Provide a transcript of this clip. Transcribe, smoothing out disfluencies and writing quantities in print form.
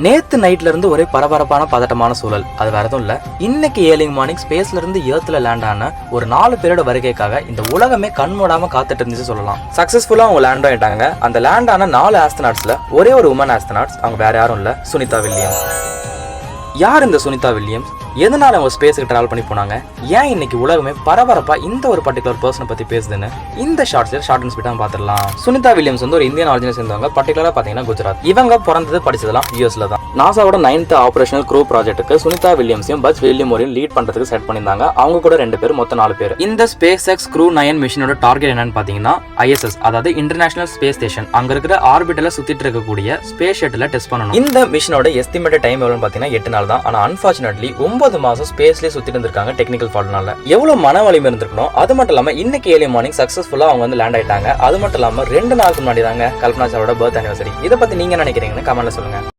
நேத்து நைட்ல இருந்து ஒரே பரபரப்பான பதட்டமான சூழல். அது வேற எதுவும் இல்ல, இன்னைக்கு ஏர்லி மார்னிங் ஸ்பேஸ்ல இருந்து எர்த்ல லேண்ட் ஆன ஒரு 4 பேரோட வருகைக்காக இந்த உலகமே கண்மூடாம காத்துட்டு இருந்துச்சு சொல்லலாம். சக்சஸ்ஃபுல்லா அவங்க லேண்ட் ஆயிட்டாங்க. அந்த லேண்ட் ஆன 4 ஆஸ்ட்ரோநாட்ஸ்ல ஒரே ஒரு உமன் ஆஸ்ட்ரோநாட்ஸ், அவங்க வேற யாரும் இல்ல, சுனிதா வில்லியம்ஸ். யார் இந்த சுனிதா வில்லியம்ஸ்? எதனால அவங்க ஸ்பேஸுக்கு டிராவல் பண்ணி போனாங்க? ஏன் இன்னைக்கு உலகமே பரபரப்பா இந்த ஒரு பர்டிகுலர் பர்சனை பத்தி பேசுதுன்னு இந்த ஷார்ட் அண்ட் ஸ்வீட்டா பாத்துடலாம். சுனிதா வில்லியம்ஸ் வந்து ஒரு இந்தியன் ஆரிஜினை சேர்ந்தவங்க. பர்டிகுலரா பாத்தீங்கன்னா குஜராத். இவங்க பிறந்தது படிச்சதெல்லாம் யூஎஸ்ல தான். நாசாவோட 9th ஆபரேஷனல் க்ரூ ப்ராஜெக்ட்டுக்கு சுனிதா வில்லியம்ஸையும் பஸ் வில்லியமோரையும் லீட் பண்றதுக்கு செட் பண்ணியிருந்தாங்க. அவங்க கூட 2 பேர், மொத்தம் 4 பேர். இந்த ஸ்பேஸ் எக்ஸ் க்ரூ 9 மிஷனோட டார்கெட் என்னன்னு பாத்தீங்கன்னா ISS, அதாவது இன்டர்நேஷனல் ஸ்பேஸ் ஸ்டேஷன். அங்க இருக்கிற ஆர்பிட்டல சுத்திட்டு இருக்கக்கூடிய ஸ்பேஸ் ஷட்டில டெஸ்ட் பண்ணணும். இந்த மிஷனோட எஸ்டிமேட்டட் டைம் எவ்வளவுன்னு பாத்தீங்கன்னா 8 நாள் தான். ஆனா அன்பார்ச்சுனேட்லி 9 மாசம் ஸ்பேஸ் சுத்திட்டு இருந்திருக்காங்க. டெக்னிக்கல் ஃபால்ட்னால எவ்வளவு மன வலிமை இருந்திருக்கணும். அது மட்டும் இல்லாம இன்னைக்கு ஏர்லி மார்னிங் சக்சஸ்ஃபுல்லா அவங்க வந்து லேண்ட் ஆயிட்டாங்க. அது மட்டும் இல்லாம 2 நாளுக்கு முன்னாடி தாங்க கல்பனா சாவோட பர்த் அனிவர்சரி. இதை பத்தி நீங்க நினைக்கிறீங்கன்னு கமெண்ட்ல சொல்லுங்க.